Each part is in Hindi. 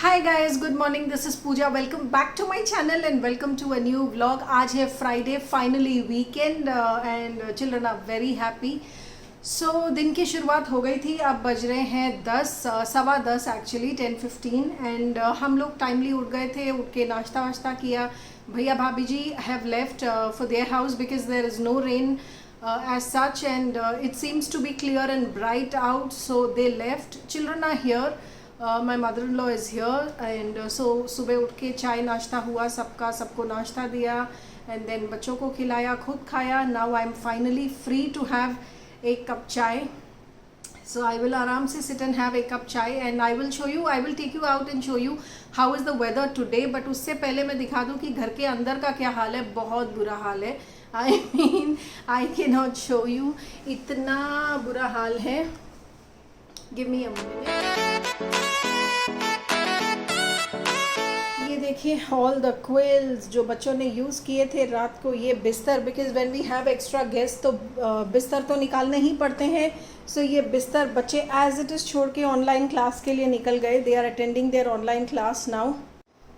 Hi guys, good morning. This is Pooja. Welcome back to my channel and welcome to a new vlog. आज है Friday, finally weekend and children are very happy. So दिन की शुरुआत हो गई थी. अब बज रहे हैं 10, सवा 10 एक्चुअली, 10:15 एंड हम लोग टाइमली उठ गए थे. उठ के नाश्ता वाश्ता किया. भैया भाभी जी have left for their house because there is no rain as such and it seems to be clear and bright out, so they left. Children are here. My mother-in-law is here and so सुबह उठ के चाय नाश्ता हुआ सबको नाश्ता दिया एंड देन बच्चों को खिलाया, खुद खाया. Now I am finally free to have एक कप चाय. So I will आराम से sit and have a cup chai and I will show you, I will take you out and show you how is the weather today. But उससे पहले मैं दिखा दूँ कि घर के अंदर का क्या हाल है. बहुत बुरा हाल है. I mean I cannot show you. इतना बुरा हाल है. Give me a minute. ये देखिए ऑल द क्विल्स जो बच्चों ने यूज़ किए थे रात को. ये बिस्तर, because when we have extra guest तो बिस्तर तो निकालने ही पड़ते हैं. सो ये बिस्तर बच्चे एज इट इज़ छोड़ के ऑनलाइन क्लास के लिए निकल गए. They are attending their online class now.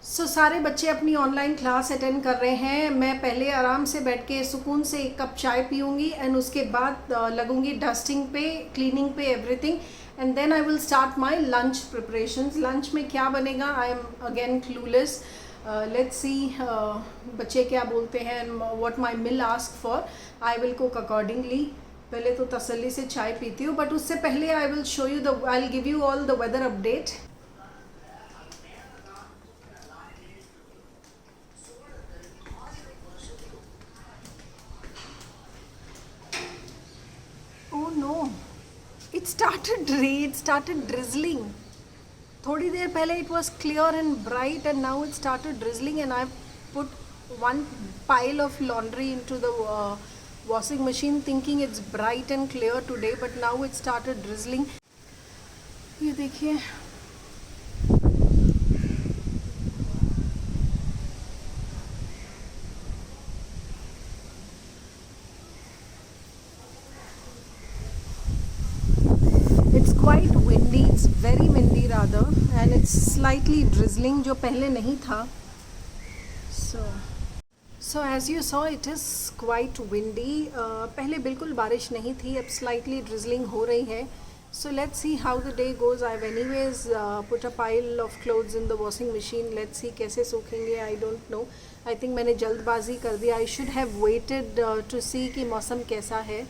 So सारे बच्चे अपनी ऑनलाइन क्लास अटेंड कर रहे हैं. मैं पहले आराम से बैठ के सुकून से एक कप चाय पीऊँगी एंड उसके बाद लगूँगी डस्टिंग पे, क्लीनिंग पे, everything. And then I will start my lunch preparations. Lunch में क्या बनेगा I am again clueless. Let's see बच्चे क्या बोलते हैं what my mill ask for. I will cook accordingly. पहले तो तसल्ली से चाय पीती हूँ but उससे पहले I will show you I'll give you all the weather update. Oh no. It started drizzling. थोड़ी देर पहले it was clear and bright and now it started drizzling and I've put one pile of laundry into the washing machine thinking it's bright and clear today, but now it started drizzling. ये देखिए it's quite windy, it's very windy rather and it's slightly drizzling जो पहले नहीं था. So as you saw it is quite windy. पहले बिल्कुल बारिश नहीं थी, अब slightly drizzling हो रही है. So let's see how the day goes. I've anyways put a pile of clothes in the washing machine. Let's see कैसे सूखेंगे. I don't know. I think मैंने जल्दबाजी कर दिया. I should have waited to see कि मौसम कैसा है.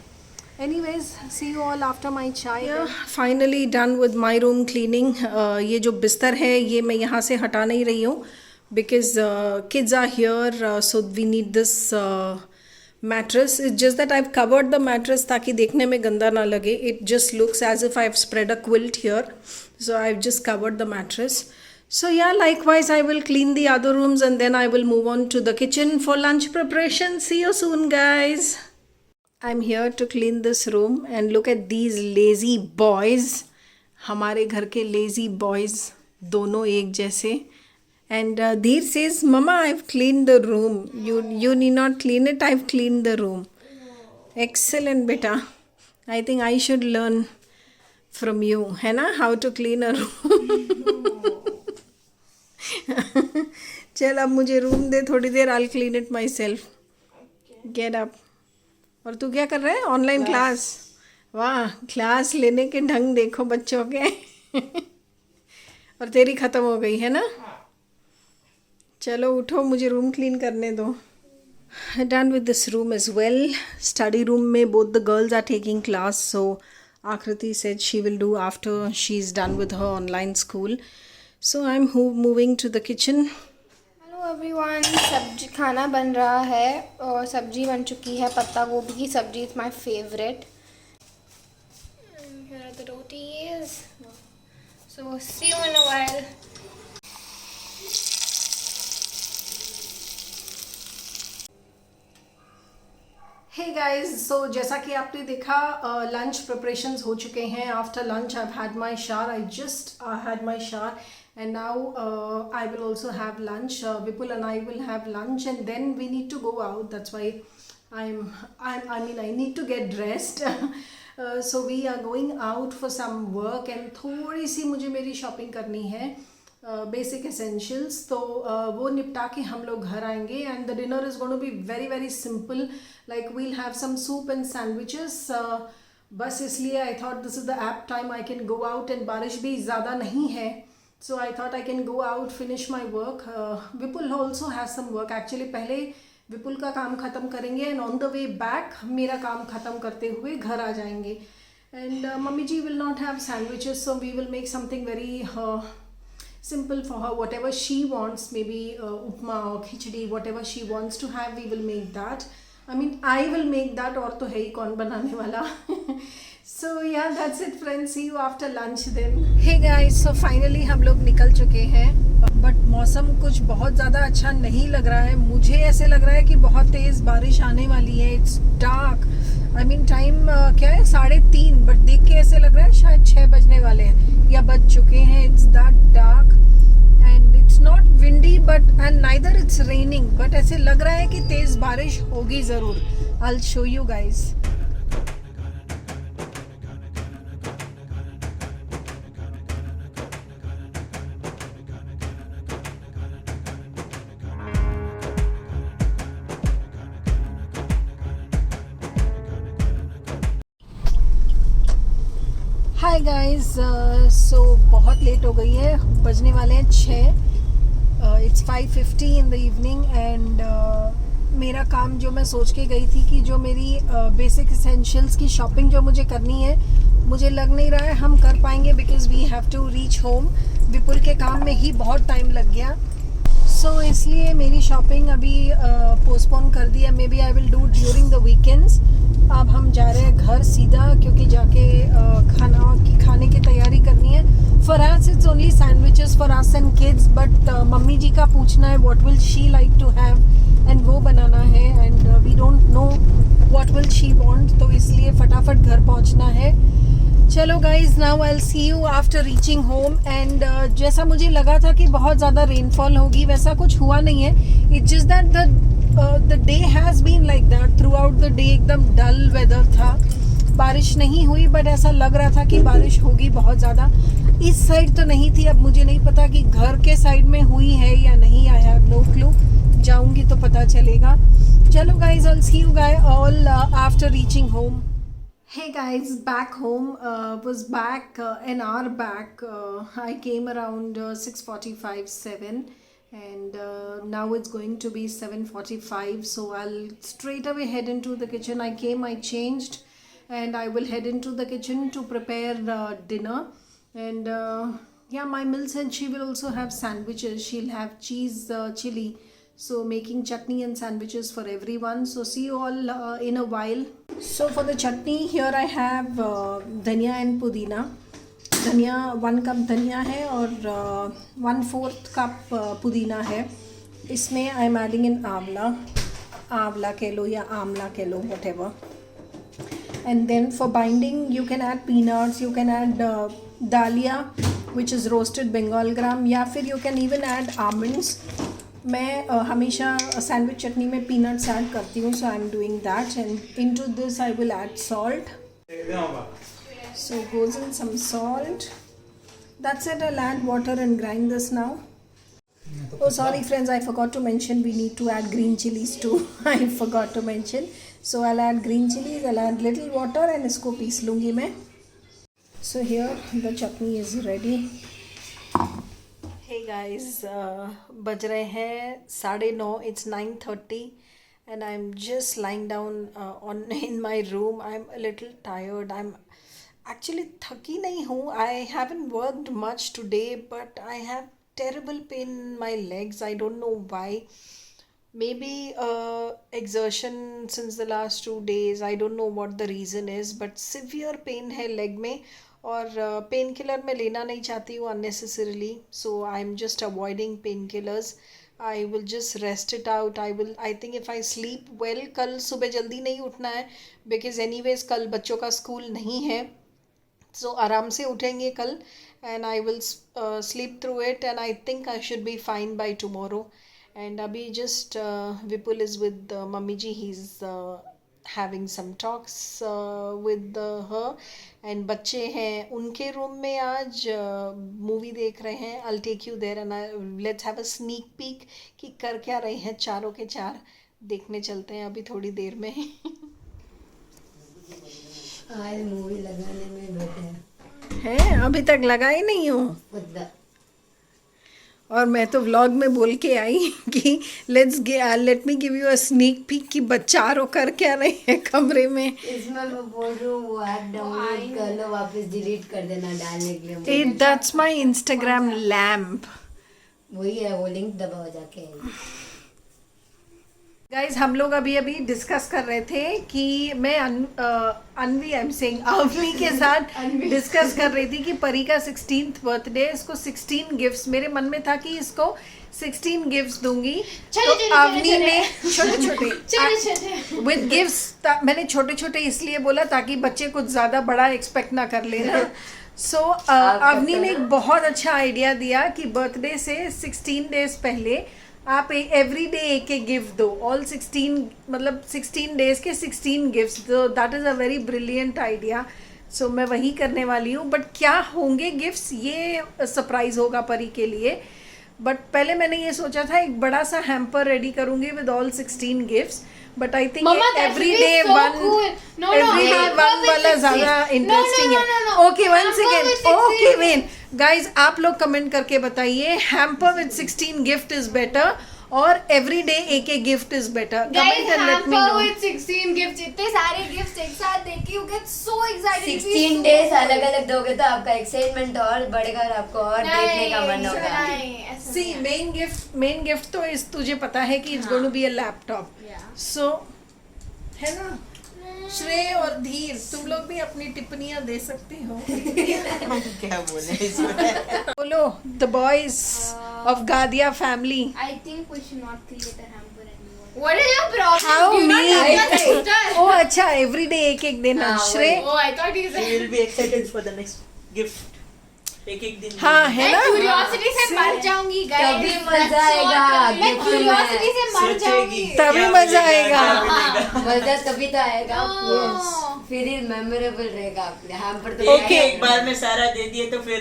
Anyways, see you all after my chai. Yeah, finally done with my room cleaning. ये जो बिस्तर है ये मैं यहाँ से हटा नहीं रही हूँ because kids are here, so we need this mattress. It's just that I've covered the mattress ताकि देखने में गंदा ना लगे. It just looks as if I've spread a quilt here, so I've just covered the mattress. So yeah, likewise I will clean the other rooms and then I will move on to the kitchen for lunch preparation. See you soon, guys. I'm here to clean this room and look at these lazy boys. हमारे घर के lazy boys दोनों एक जैसे. And Dheer says, Mama, I've cleaned the room. You need not clean it. I've cleaned the room. Excellent, beta. I think I should learn from you, है ना, how to clean a room. चल अब मुझे रूम दे थोड़ी देर. I'll clean it myself. Get up. और तू क्या कर रहा है? Online class. वाह, क्लास लेने के ढंग देखो बच्चों के. और तेरी ख़त्म हो गई है ना. चलो उठो, मुझे रूम क्लीन करने दो. Done with this room as well. Study room में both the girls are taking class, so Aakriti said she will do after she is done with her online school. So I am moving to the kitchen. Everyone, सब्जी खाना बन रहा है और सब्जी बन चुकी है. पत्ता गोभी की सब्जी is my favourite. Here are the rotis. So see you in a while. Hey guys, so जैसा कि आपने देखा लंच प्रिपरेशंस हो चुके हैं. After lunch I have had my shower. I just had my shower and now I will also have lunch. Vipul and I will have lunch and then we need to go out. That's why I need to get dressed. So we are going out for some work and थोड़ी सी मुझे मेरी शॉपिंग करनी है. बेसिक एसेंशियल्स, तो वो निपटा के हम लोग घर आएंगे. And the dinner is going to be very very simple, like we'll have some soup and sandwiches. बस इसलिए I thought this is the apt time I can go out, and बारिश भी ज़्यादा नहीं है, so I thought I can go out finish my work. Vipul also has some work. Actually पहले विपुल का काम ख़त्म करेंगे and on the way back मेरा काम ख़त्म करते हुए घर आ जाएंगे. And mummy ji will not have sandwiches, so we will make something very simple for her, whatever she wants, maybe upma or khichdi, whatever she wants to have, we will make that. I mean, I will make that, और तो है ही कौन बनाने वाला. So yeah, that's it friends, see you after lunch then. Hey guys, so finally हम लोग निकल चुके हैं, बट मौसम कुछ बहुत ज़्यादा अच्छा नहीं लग रहा है. मुझे ऐसे लग रहा है कि बहुत तेज़ बारिश आने वाली है. It's dark, I mean time क्या है 3:30, बट देख के ऐसे लग रहा है शायद 6 बजने वाले हैं या बज चुके हैं. It's that dark and it's not windy but and neither it's raining, but ऐसे लग रहा है कि तेज़ बारिश होगी ज़रूर. I will show you guys. Hi guys, so बहुत लेट हो गई है, बजने वाले हैं 6. It's 5:50 in the evening and मेरा काम जो मैं सोच के गई थी कि जो मेरी बेसिक एसेंशियल्स की शॉपिंग जो मुझे करनी है, मुझे लग नहीं रहा है हम कर पाएंगे, because we have to reach home. Vipul के काम में ही बहुत टाइम लग गया, सो इसलिए मेरी शॉपिंग अभी पोस्टपोन कर दी है. Maybe I will do during the weekends. अब हम जा रहे हैं घर सीधा, क्योंकि जाके खाने की तैयारी करनी है. For us it's only sandwiches for us and kids, but mummy ji का पूछना है what will she like to have and वो बनाना है. And we don't know what will she want, तो इसलिए फटाफट घर पहुंचना है. चलो guys, now I will see you after reaching home. And जैसा मुझे लगा था कि बहुत ज़्यादा रेनफॉल होगी, वैसा कुछ हुआ नहीं है. It's just that the day has been like that throughout the day. एकदम डल वेदर था, बारिश नहीं हुई, बट ऐसा लग रहा था कि बारिश होगी बहुत ज़्यादा. इस साइड तो नहीं थी, अब मुझे नहीं पता कि घर के साइड में हुई है या नहीं. आई हैव नो क्लू, जाऊंगी तो पता चलेगा. चलो guys, I'll see you guys all after reaching home. Hey guys, back home. Was back an hour back. I came around 6:45, 7. And now it's going to be 7:45, so I'll straight away head into the kitchen. I changed, and I will head into the kitchen to prepare dinner. And yeah, my Mills said she will also have sandwiches. She'll have cheese chili, so making chutney and sandwiches for everyone. So see you all in a while. So for the chutney, here I have dhania and pudina. धनिया 1 कप धनिया है और 1/4 कप पुदीना है. इसमें आई एम एडिंग इन आंवला कह लो या आमला कह लो, whatever. And then for binding you can add peanuts, you can add dalia which is roasted Bengal gram, या फिर you can even add almonds. मैं हमेशा सैंडविच चटनी में पीनट्स ऐड करती हूँ, so I am doing that. And into this I will add salt. So goes in some salt. That's it. I'll add water and grind this now. Oh sorry friends, I forgot to mention we need to add green chilies too. I forgot to mention. So I'll add green chilies, I'll add little water and इसको पीस लूँगी मैं. So here the chutney is ready. Hey guys, बज रहे हैं 9:30. It's 9:30 and I'm just lying down in my room. I'm a little tired. I'm actually थकी नहीं हूँ. I haven't worked much today, but I have terrible pain in my legs. I don't know why. Maybe exertion since the last 2 days. I don't know what the reason is, but severe pain है leg में. और पेन किलर मैं लेना नहीं चाहती हूँ unnecessarily, so I'm just avoiding pain killers. I will just rest it out. I think if I sleep well, कल सुबह जल्दी नहीं उठना है because anyways कल बच्चों का स्कूल नहीं है, so आराम से उठेंगे कल and I will sleep through it and I think I should be fine by tomorrow. And अभी just Vipul is with mummy ji. He's having some talks with her. And बच्चे हैं उनके रूम में आज मूवी देख रहे हैं. I'll take you there and let's have a sneak peek कि कर क्या रहे हैं चारों के चार. देखने चलते हैं अभी थोड़ी देर में. आज मूवी लगाने में बैठे हैं अभी तक लगाई नहीं हूँ. और मैं तो व्लॉग में बोल के आई कि let me give you a sneak peek कि बच्चारों कर क्या रहे हैं कमरे में. इसमें मैं बोल रही हूँ वो ऐप डाउनलोड कर लो वापस डिलीट कर देना डालने के लिए. That's my Instagram lamp. वही है वो लिंक दबाओ जाके. गाइज हम लोग अभी डिस्कस कर रहे थे कि मैं अनवी आई एम सेइंग अवनी के साथ डिस्कस कर रही थी कि परी का 16th बर्थडे. इसको 16 गिफ्ट्स मेरे मन में था कि इसको 16 गिफ्ट्स दूंगी. तो अवनी ने छोटे छोटे विद गिफ्ट्स मैंने छोटे छोटे इसलिए बोला ताकि बच्चे कुछ ज़्यादा बड़ा एक्सपेक्ट ना कर लेना. सो अवनी ने एक बहुत अच्छा आइडिया दिया कि बर्थडे से 16 डेज पहले आप एवरी डे एक एक गिफ्ट दो. ऑल 16 मतलब 16 डेज के 16 गिफ्ट्स. तो that is a very brilliant idea. So मैं वही करने वाली हूँ. बट क्या होंगे गिफ्ट्स ये सरप्राइज होगा परी के लिए. बट पहले मैंने ये सोचा था एक बड़ा सा हैम्पर रेडी करूँगी with all 16 gifts. But I think every day one वाला ज़्यादा इंटरेस्टिंग है. Okay one second. Okay when guys आप लोग कमेंट करके बताइए hamper with 16 gift is better और एवरी डे एक एक gift is better. Comment and let me know. with 16 gifts इतने सारे गिफ्ट्स एक साथ देख you get so excited. 16 days अलग अलग दोगे तो आपका एक्साइटमेंट और बढ़ेगा और आपको और देखने का मन होगा. सी मेन गिफ्ट तो इस तुझे पता है कि it's going to be a laptop. So है ना श्रेय और धीर तुम लोग भी अपनी टिप्पणियां दे सकते हो. क्या बोले इसमें. बोलो the boys of Gadia family. I think we should not create a hamper anymore. What is your problem? How Do you not mean? have a sister? ओ अच्छा एवरी डे एक एक देना. हाँ, श्रेय Oh, I thought he We said. will be excited for the next gift. एक दिन. हाँ है मैं ना. क्यूरियोसिटी से मर जाऊंगी गाइस. तभी मजा आएगा मैं gift क्यूरियोसिटी से मर जाऊंगी. तभी मजा आएगा. मजा तभी तो आएगा. Oh. फिर ही मेमोरेबल रहेगा आपके हैम्पर तो. एक एक बार में सारा दे दिए तो फिर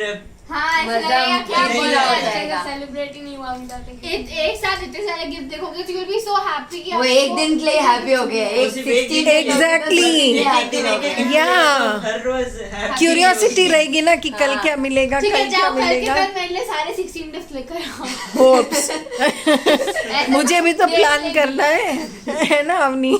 हाँ ऐसा मजा लगेगा क्या नहीं बोला आ जाएगा. सेलिब्रेट ही नहीं हुआ अभी एक साथ इतने सारे गिफ्ट देखोगे तो you will be so happy कि वो एक दिन के लिए हैप्पी हो गए. एक सिर्फ एक 16 दिन Exactly. एक दिन एक Yeah. हर रोज happy क्यूरियोसिटी रहेगी ना कि कल क्या मिलेगा ठीक है कल क्या जाओ कल के मिलेगा. कल मेरे लिए सारे 16 गिफ्ट लेकर आओ. होप्स मुझे भी तो प्लान करना है ना Avani.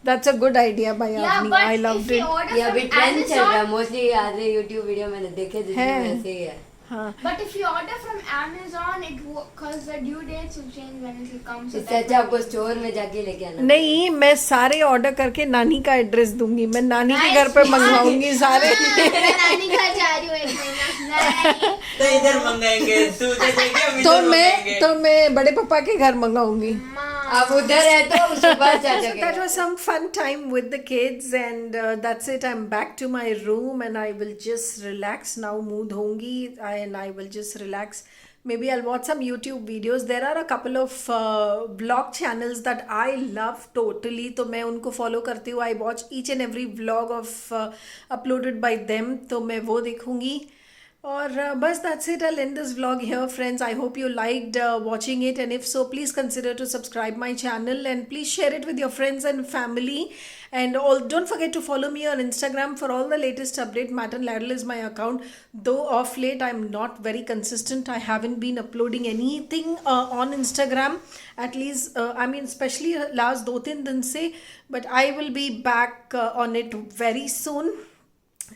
That's a good idea by Yeah, Avni. but I if loved you it. order ये अभी from ट्रेंड चल रहा है. Amazon, मोस्टली आधे यूट्यूब वीडियो मैंने देखे जिसमें है. वैसे ही है. हाँ. but if you order from Amazon, because the due dates will change when it will come. So इससे अच्छा आपको स्टोर में जाके लेके आना. नहीं मैं सारे ऑर्डर करके नानी का एड्रेस दूंगी. मैं नानी के घर पे मंगवाऊंगी सारे. मैं नानी घर जा रही हूँ एक महीना. नहीं. तो इधर मंगाएंगे तू दे देगी हम इधर मंगाएंगे. तो मैं बड़े पापा के घर मंगाऊंगी. आप उधर है तो उसके बाद जा So that सके. was some fun time with the kids and that's it. I'm back to my room and I will just relax now. Mood hongi and I will just relax. Maybe I'll watch some YouTube videos. There are a couple of vlog channels that I love totally. तो मैं उनको follow करती हूँ. I watch each and every vlog of uploaded by them. तो मैं वो देखूँगी. और बस that's it. I'll end this vlog here friends. I hope you liked watching it and if so please consider to subscribe my channel and please share it with your friends and family and all. Don't forget to follow me on Instagram for all the latest update. Matt and Ladle is my account. Though off late I'm not very consistent. I haven't been uploading anything on Instagram at least I mean especially last 2-3 दिन से. But I will be back on it very soon.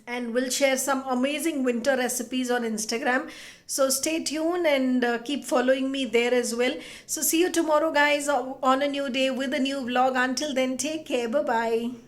And we'll share some amazing winter recipes on Instagram. So stay tuned and keep following me there as well. So see you tomorrow guys on a new day with a new vlog. Until then take care. Bye bye.